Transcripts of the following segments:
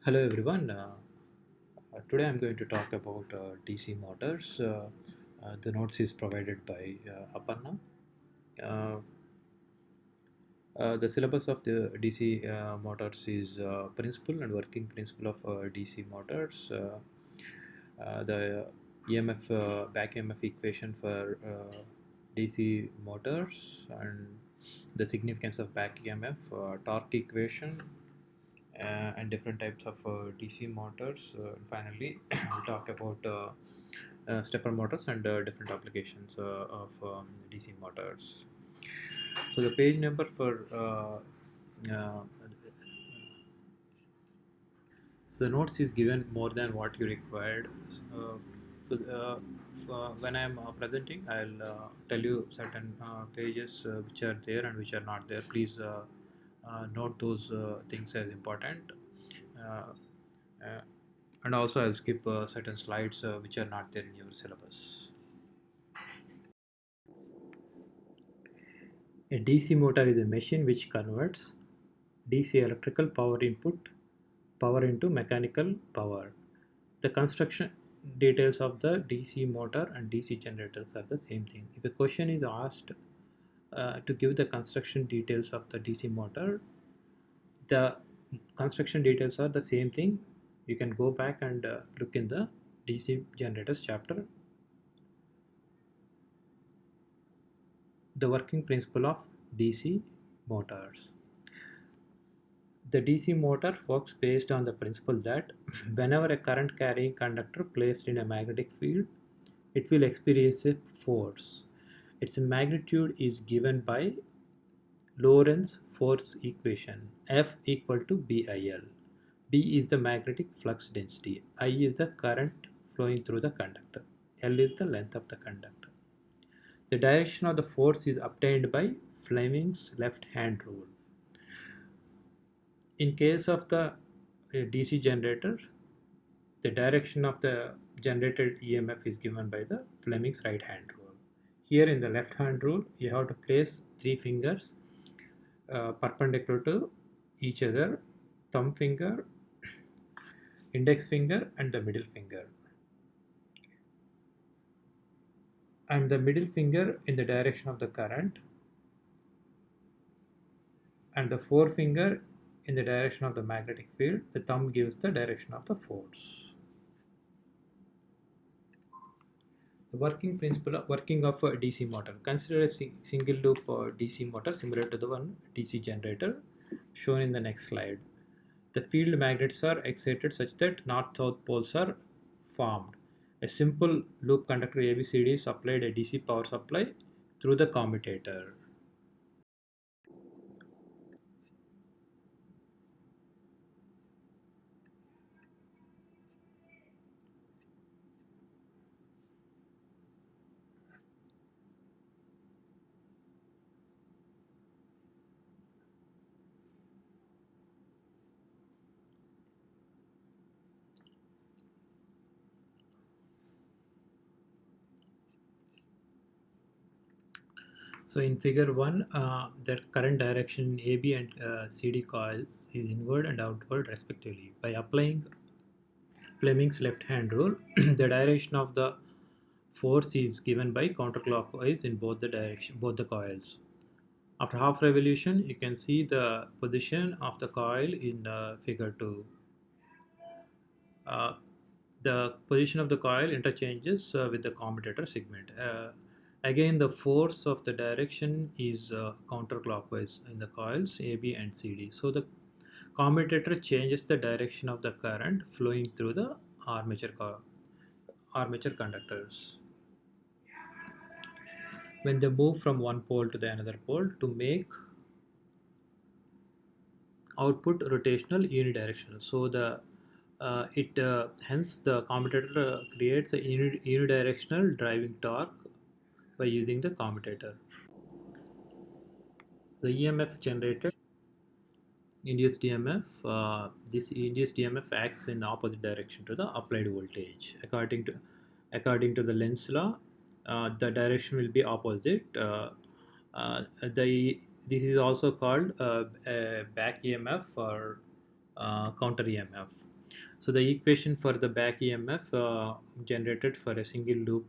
Hello everyone. Today I'm going to talk about DC motors. The notes is provided by Aparna. Uh, the syllabus of the DC motors is principle and working principle of DC motors. The EMF back EMF equation for DC motors and the significance of back EMF, torque equation, and different types of DC motors. And finally, we'll talk about stepper motors and different applications of DC motors. So the page number for so the notes is given more than what you required. When I'm presenting, I'll tell you certain pages which are there and which are not there. Please note those things as important. Uh, uh, and also I'll skip certain slides which are not there in your syllabus. A DC motor is a machine which converts DC electrical power into mechanical power. The construction details of the DC motor and DC generators are the same thing. If a question is asked to give the construction details of the DC motor, the construction details are the same thing. You can go back and look in the DC generators chapter. The working principle of DC motors. The DC motor works based on the principle that whenever a current carrying conductor placed in a magnetic field, it will experience a force. Its magnitude is given by Lorentz force equation, F equal to BIL. B is the magnetic flux density, I is the current flowing through the conductor, L is the length of the conductor. The direction of the force is obtained by Fleming's left hand rule. In case of the DC generator, the direction of the generated EMF is given by the Fleming's right hand rule. Here in the left hand rule, you have to place three fingers perpendicular to each other: thumb finger, index finger, and the middle finger. And the middle finger in the direction of the current, and the forefinger in the direction of the magnetic field. The thumb gives the direction of the force. The working of a DC motor. Consider a single loop DC motor similar to the one DC generator shown in the next slide. The field magnets are excited such that north-south poles are formed. A simple loop conductor ABCD is supplied a DC power supply through the commutator. So in figure 1, the current direction AB and CD coils is inward and outward respectively. By applying Fleming's left-hand rule, the direction of the force is given by counterclockwise in both the coils. After half revolution, you can see the position of the coil in figure 2. Uh, the position of the coil interchanges with the commutator segment. Again, the force of the direction is counterclockwise in the coils AB and CD. So the commutator changes the direction of the current flowing through the armature conductors when they move from one pole to the another pole to make output rotational unidirectional. So the it hence the commutator creates a unidirectional driving torque by using the commutator. The EMF generated induced EMF. This induced EMF acts in opposite direction to the applied voltage. According to the Lenz's law, the direction will be opposite. The This is also called a back EMF or counter EMF. So the equation for the back EMF generated for a single loop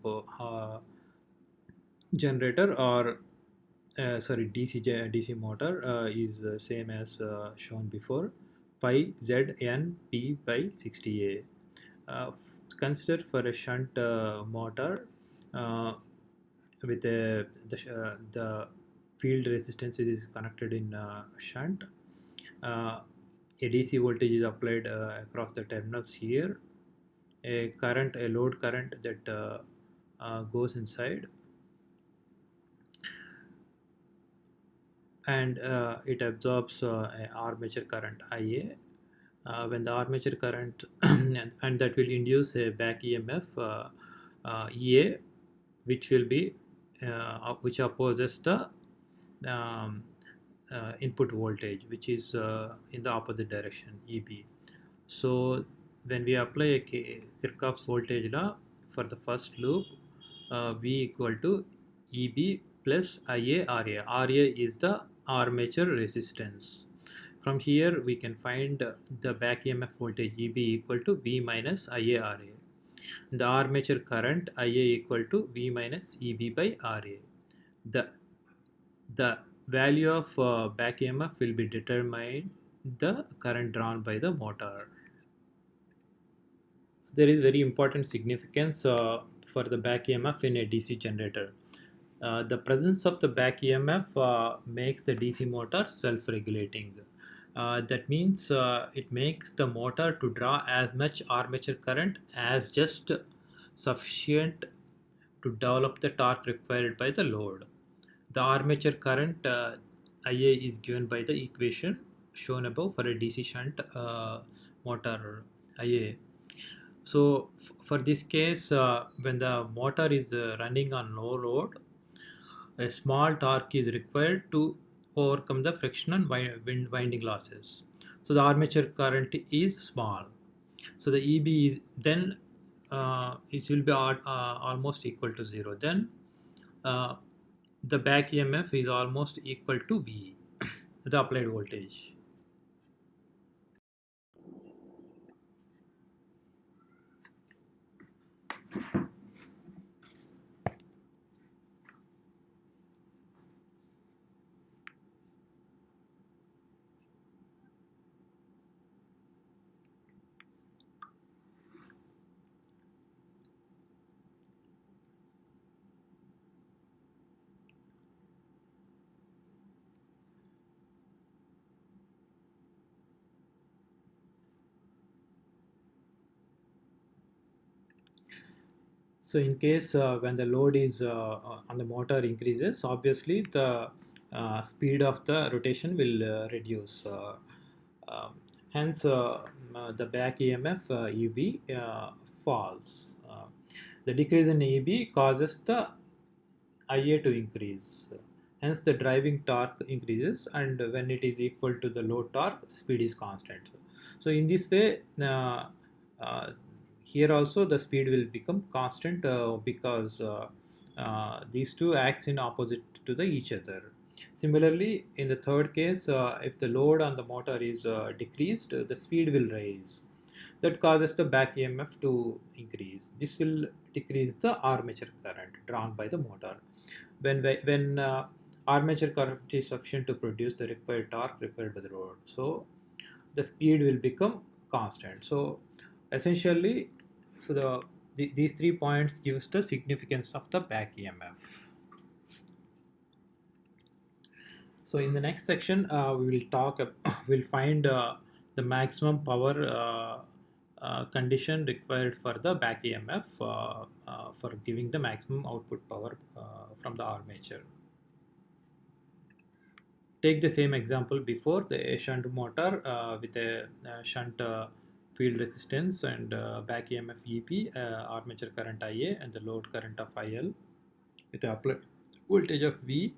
generator or sorry DC motor is same as shown before, pi Zn P by 60A. Consider for a shunt motor uh, with the field resistance is connected in shunt. Uh, a DC voltage is applied across the terminals here. A load current that goes inside, and it absorbs a armature current IA. When the armature current and that will induce a back EMF EA, which will be which opposes the um, input voltage, which is in the opposite direction, EB. So when we apply a Kirchhoff's voltage law for the first loop, V equal to EB plus IA RA. RA is the armature resistance. From here we can find the back EMF voltage EB equal to V minus IA RA. The armature current IA equal to V minus EB by RA. The the value of back EMF will be determined the current drawn by the motor. So there is very important significance for the back EMF in a DC generator. The presence of the back EMF makes the DC motor self-regulating. That means it makes the motor to draw as much armature current as just sufficient to develop the torque required by the load. The armature current IA is given by the equation shown above for a DC shunt motor IA. So for this case, when the motor is running on low load, a small torque is required to overcome the friction and wind winding losses. So the armature current is small. So the EB is then it will be almost equal to zero. Then uh, the back EMF is almost equal to V, the applied voltage. So in case when the load is on the motor increases, obviously the speed of the rotation will reduce. Um, Hence, the back EMF EB falls. The decrease in EB causes the IA to increase. Hence, the driving torque increases, and when it is equal to the load torque, speed is constant. So, in this way, uh, here also the speed will become constant because these two acts in opposite to the each other. Similarly, in the third case, if the load on the motor is decreased, the speed will rise. That causes the back EMF to increase. This will decrease the armature current drawn by the motor. When armature current is sufficient to produce the required torque required by the load, so the speed will become constant. So essentially, so these 3 points gives the significance of the back EMF. So in the next section, we will talk. We'll find the maximum power condition required for the back EMF for giving the maximum output power from the armature. Take the same example before, the shunt motor with a shunt field resistance and back EMF EP, armature current IA, and the load current of IL with the applied voltage of V.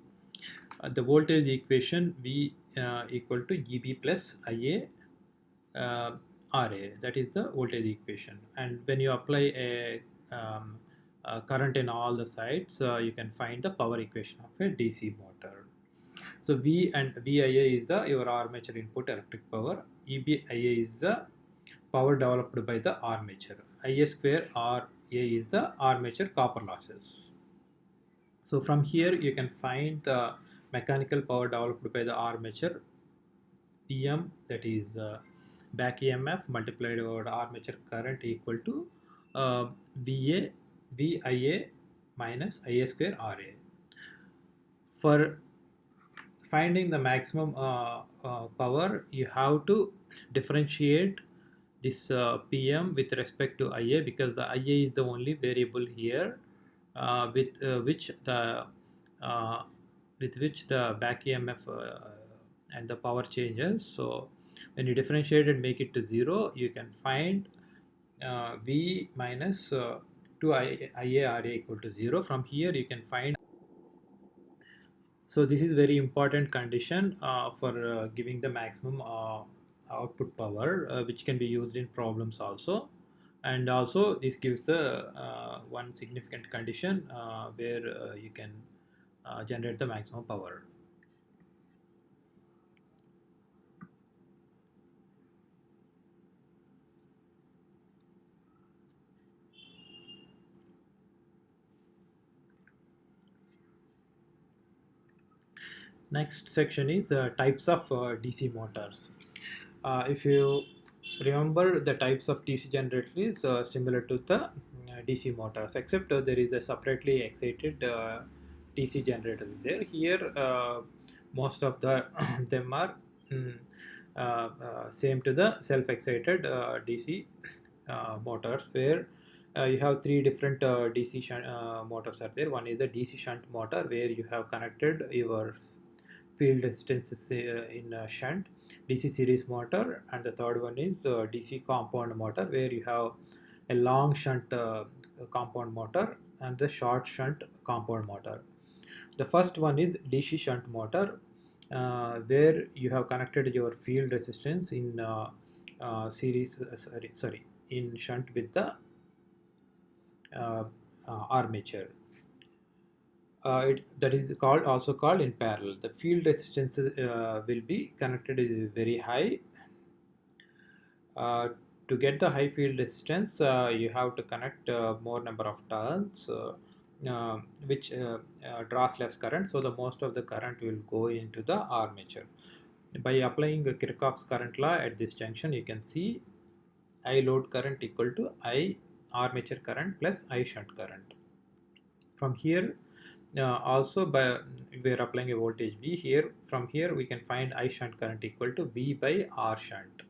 The voltage equation V equal to EB plus IA RA. That is the voltage equation. And when you apply a current in all the sides, you can find the power equation of a DC motor. So V and VIA is the your armature input electric power. EBIA is the power developed by the armature. Ia square Ra is the armature copper losses. So from here you can find the mechanical power developed by the armature Pm, that is back EMF multiplied over the armature current, equal to VA VIA minus Ia square Ra. For finding the maximum power, you have to differentiate this PM with respect to IA, because the IA is the only variable here with which the uh, back EMF and the power changes. So when you differentiate and make it to 0, you can find V minus 2 IARA equal to 0. From here you can find, so this is very important condition for giving the maximum output power, which can be used in problems also. And also this gives the one significant condition where you can generate the maximum power. Next section is types of DC motors. If you remember, the types of DC generator is similar to the DC motors, except there is a separately excited DC generator there. Here, most of the them are mm, same to the self-excited DC motors, where you have three different DC motors are there. One is the DC shunt motor, where you have connected your field resistances in shunt, DC series motor, and the third one is DC compound motor, where you have a long shunt compound motor and the short shunt compound motor. The first one is DC shunt motor, where you have connected your field resistance in series, sorry, in shunt with the uh, armature. That is called, also called in parallel. The field resistance will be connected very high. Uh, to get the high field resistance, you have to connect more number of turns, which draws less current. So the most of the current will go into the armature. By applying Kirchhoff's current law at this junction, you can see I load current equal to I armature current plus I shunt current. From here, also by we are applying a voltage V here. From here we can find I shunt current equal to V by R shunt.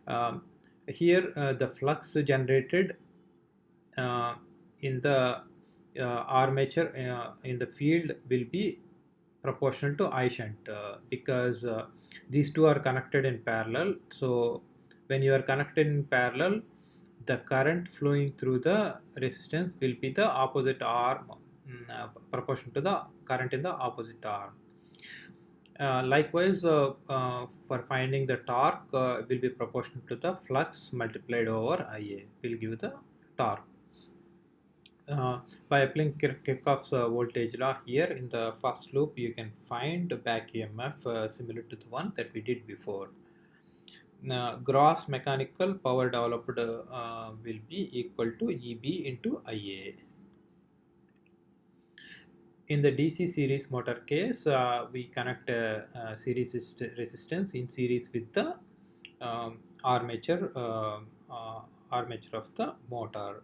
Um, Here the flux generated uh, in the armature in the field will be proportional to I shunt, because these two are connected in parallel. So when you are connected in parallel, the current flowing through the resistance will be the opposite arm, proportional to the current in the opposite arm. Likewise, for finding the torque, will be proportional to the flux multiplied over Ia, will give the torque. By applying Kirchhoff's voltage law here in the first loop, you can find back EMF similar to the one that we did before. Gross mechanical power developed will be equal to EB into Ia. In the DC series motor case, we connect a series resistance in series with the armature armature of the motor,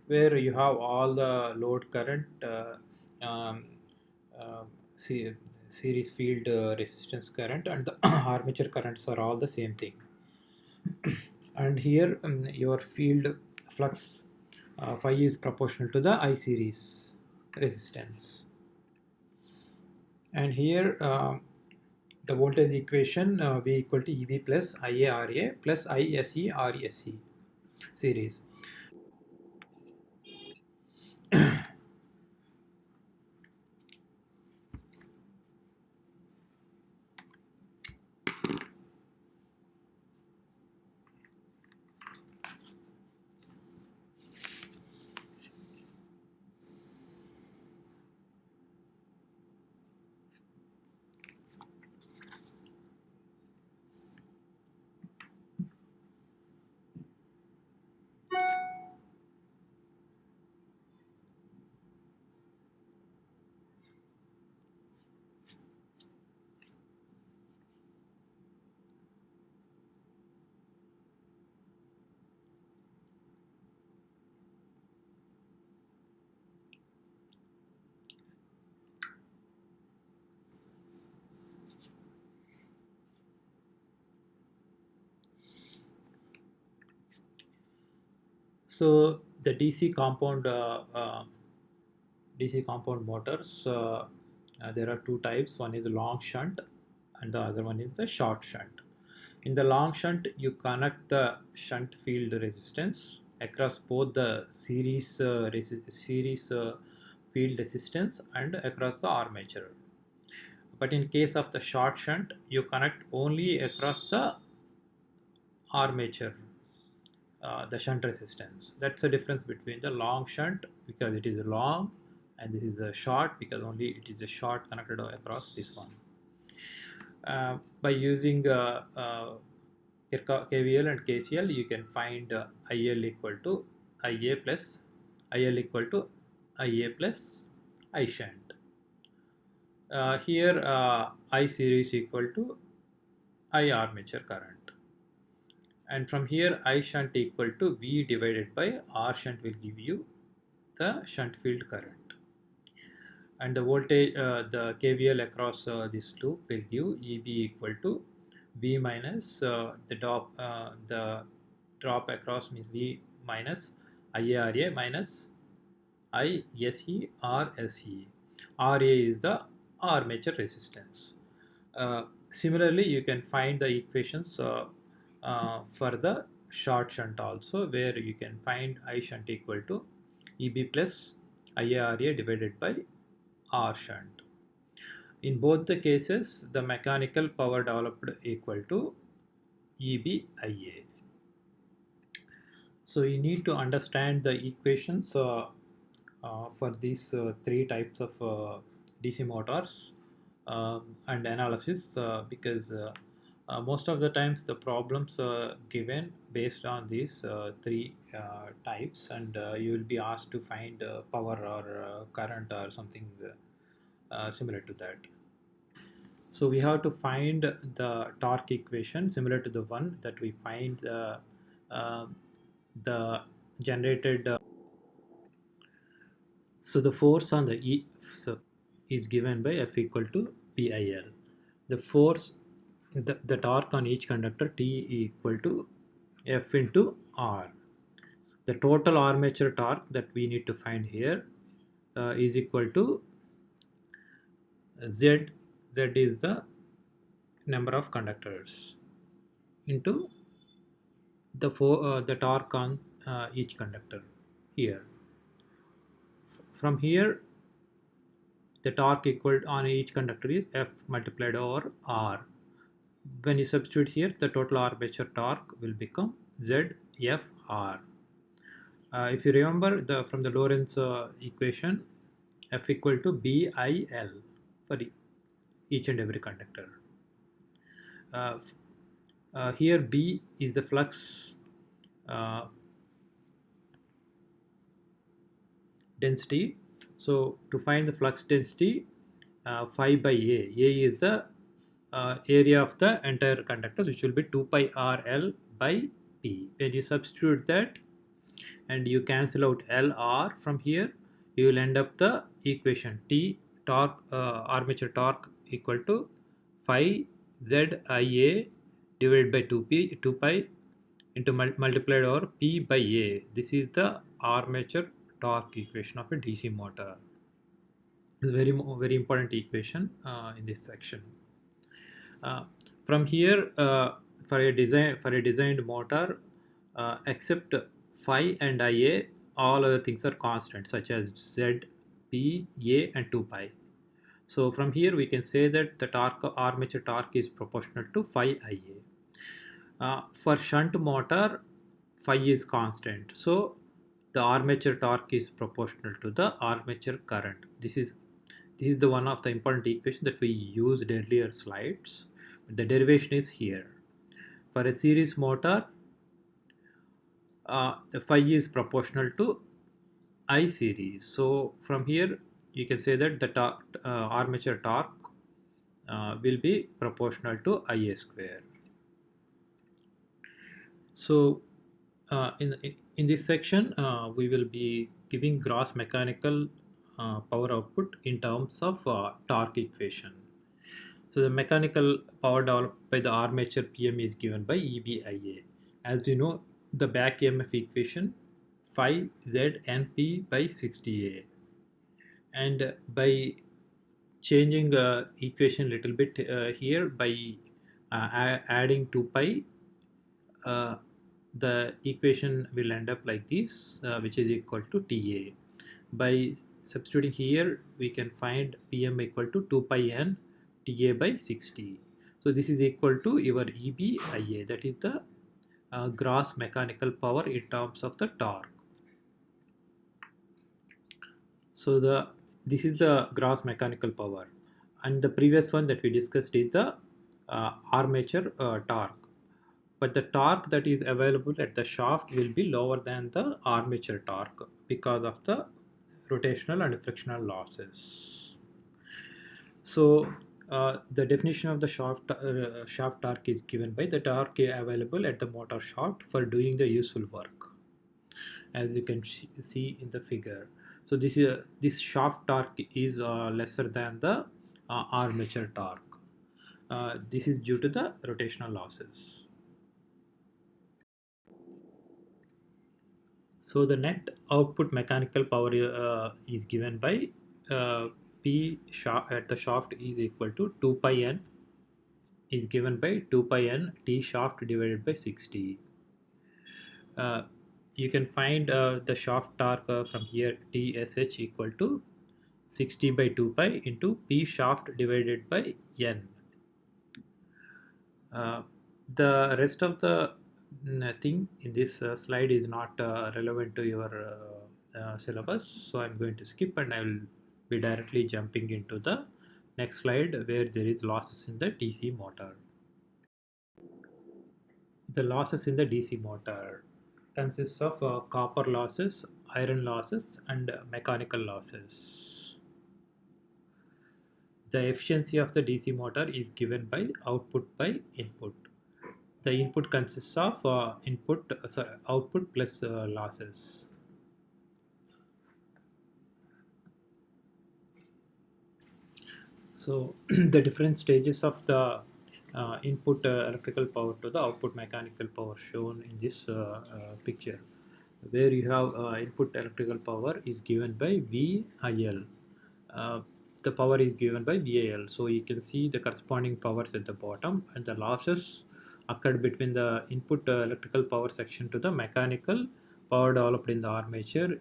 where you have all the load current, um, uh, series field resistance current, and the armature currents are all the same thing. And here your field flux phi is proportional to the I series resistance. And here the voltage equation, V equal to EB plus IARA plus ISE RSE series. So the DC compound motors, there are two types. One is long shunt and the other one is the short shunt. In the long shunt, you connect the shunt field resistance across both the series field resistance and across the armature. But in case of the short shunt, you connect only across the armature, the shunt resistance. That's the difference between the long shunt because it is long, and this is a short because only it is a short connected across this one. By using KVL and KCL, you can find IL equal to IA plus IL equal to IA plus I shunt. Here I series equal to I armature current, and from here I shunt equal to V divided by R shunt will give you the shunt field current, and the voltage, the KVL across this loop will give EB equal to V minus the drop across means V minus IARA minus ISE RSE. RA is the armature resistance. Similarly, you can find the equations for the short shunt also, where you can find I shunt equal to EB plus IARA divided by R shunt. In both the cases, the mechanical power developed equal to EBIA. So you need to understand the equations for these three types of DC motors and analysis, because most of the times the problems are given based on these three types, and you will be asked to find power or current or something similar to that. So we have to find the torque equation similar to the one that we find uh, the generated. So the force on the is given by F equal to PIL. The force, the torque on each conductor T equal to F into R. The total armature torque that we need to find here is equal to Z. Z is the number of conductors into the torque on each conductor here. From here, the torque equal on each conductor is F multiplied over R. When you substitute here, the total armature torque will become ZFR. If you remember from the Lorentz equation, F equal to BIL for each and every conductor. Uh, Here B is the flux density. So to find the flux density, phi by A is the area of the entire conductor, which will be 2 pi RL by P. When you substitute that and you cancel out LR from here, you will end up the equation T torque, armature torque equal to phi ZIA divided by 2 pi into multiplied over P by A. This is the armature torque equation of a DC motor. It's very important equation in this section. From here, for a designed motor, except phi and Ia, all other things are constant, such as Z, P, A, and 2 pi. So from here we can say that the armature torque is proportional to phi Ia. For shunt motor, phi is constant, so the armature torque is proportional to the armature current. This is the one of the important equation that we used earlier slides. The derivation is here. For a series motor, the phi is proportional to I series. So from here you can say that the armature torque will be proportional to Ia square. So in this section, we will be giving gross mechanical power output in terms of torque equation. So the mechanical power developed by the armature PM is given by EBIA. As you know, the back EMF equation phi z np by 60a. And by changing equation little bit here by adding 2 pi, uh, the equation will end up like this, which is equal to Ta. By substituting here, we can find Pm equal to 2 pi n Ta by 60. So this is equal to your EBIA, that is the gross mechanical power in terms of the torque. So this is the gross mechanical power, and the previous one that we discussed is the armature torque. But the torque that is available at the shaft will be lower than the armature torque because of the rotational and frictional losses. So the definition of the shaft torque is given by the torque available at the motor shaft for doing the useful work, as you can see in the figure. So this shaft torque is lesser than the armature torque. This is due to the rotational losses. So the net output mechanical power is given by P shaft at the shaft is equal to 2 pi n, is given by 2 pi n T shaft divided by 60. Uh, you can find the shaft torque from here, TSH equal to 60 by 2 pi into P shaft divided by N. Uh, the rest of the thing in this slide is not relevant to your syllabus, so I'm going to skip and I will be directly jumping into the next slide where there is losses in the DC motor. The losses in the DC motor consists of copper losses, iron losses, and mechanical losses. The efficiency of the DC motor is given by output by input. The input consists of output plus losses. So the different stages of the input electrical power to the output mechanical power shown in this picture, where you have input electrical power is given by VIL. The power is given by VIL. So you can see the corresponding powers at the bottom, and the losses occurred between the input electrical power section to the mechanical power developed in the armature.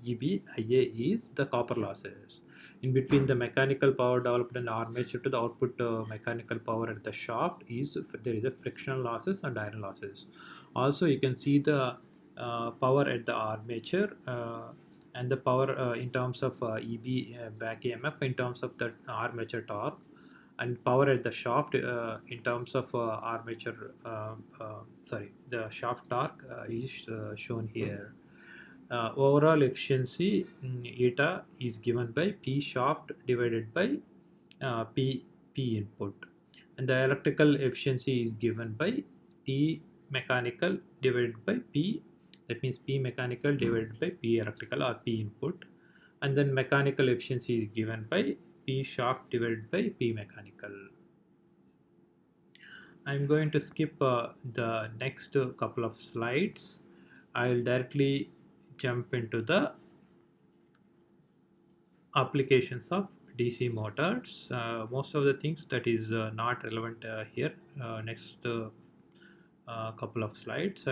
EBIA is the copper losses. In between the mechanical power developed in the armature to the output mechanical power at the shaft is there is a frictional losses and iron losses. Also, you can see the power at the armature and the power in terms of EB back EMF in terms of the armature torque, and power at the shaft in terms of the shaft torque is shown here. Overall efficiency eta is given by P shaft divided by P input, and the electrical efficiency is given by P mechanical divided by P, that means P mechanical divided by P electrical or P input, and then mechanical efficiency is given by P shaft divided by P mechanical. I'm going to skip the next couple of slides. I will directly jump into the applications of DC motors. Most of the things that is not relevant here. Next couple of slides.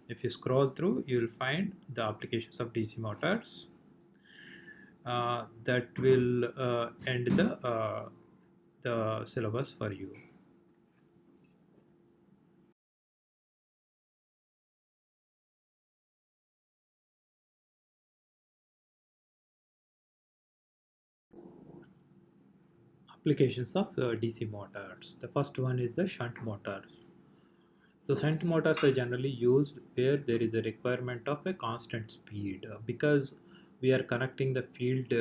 If you scroll through, you will find the applications of DC motors. That will end the syllabus for you. Applications of DC motors. The first one is the shunt motors. So shunt motors are generally used where there is a requirement of a constant speed because we are connecting the field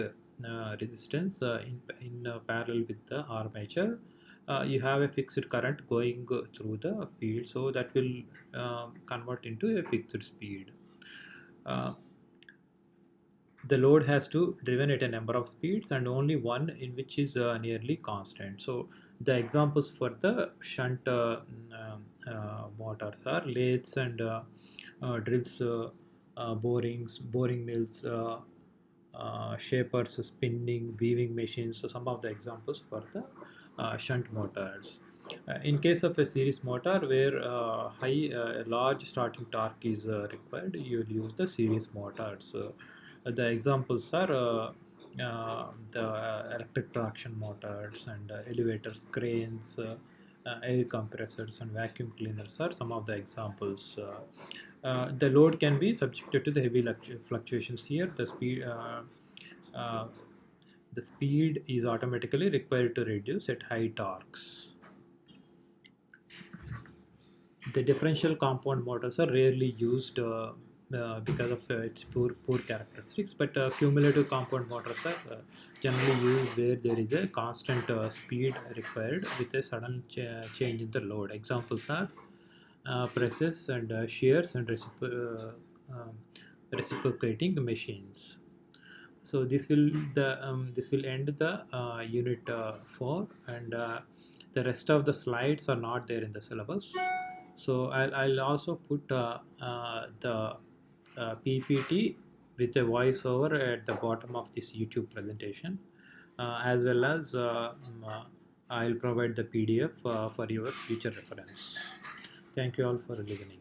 resistance in parallel with the armature. You have a fixed current going through the field, so that will convert into a fixed speed. Uh, the load has to driven at a number of speeds and only one in which is nearly constant. So the examples for the shunt motors are lathes and drills, boring mills, shapers, spinning, weaving machines. So some of the examples for the shunt motors. In case of a series motor where large starting torque is required, you will use the series motors. The examples are the electric traction motors and elevators, cranes, air compressors, and vacuum cleaners are some of the examples. The load can be subjected to the heavy fluctuations here. Uh, the speed is automatically required to reduce at high torques. The differential compound motors are rarely used because of its poor characteristics, but cumulative compound motors are generally used where there is a constant speed required with a sudden change in the load. Examples are presses and shears and reciprocating machines. So this will end the unit 4, and the rest of the slides are not there in the syllabus. So I'll also put the PPT with a voiceover at the bottom of this YouTube presentation, as well as I'll provide the PDF for your future reference. Thank you all for listening.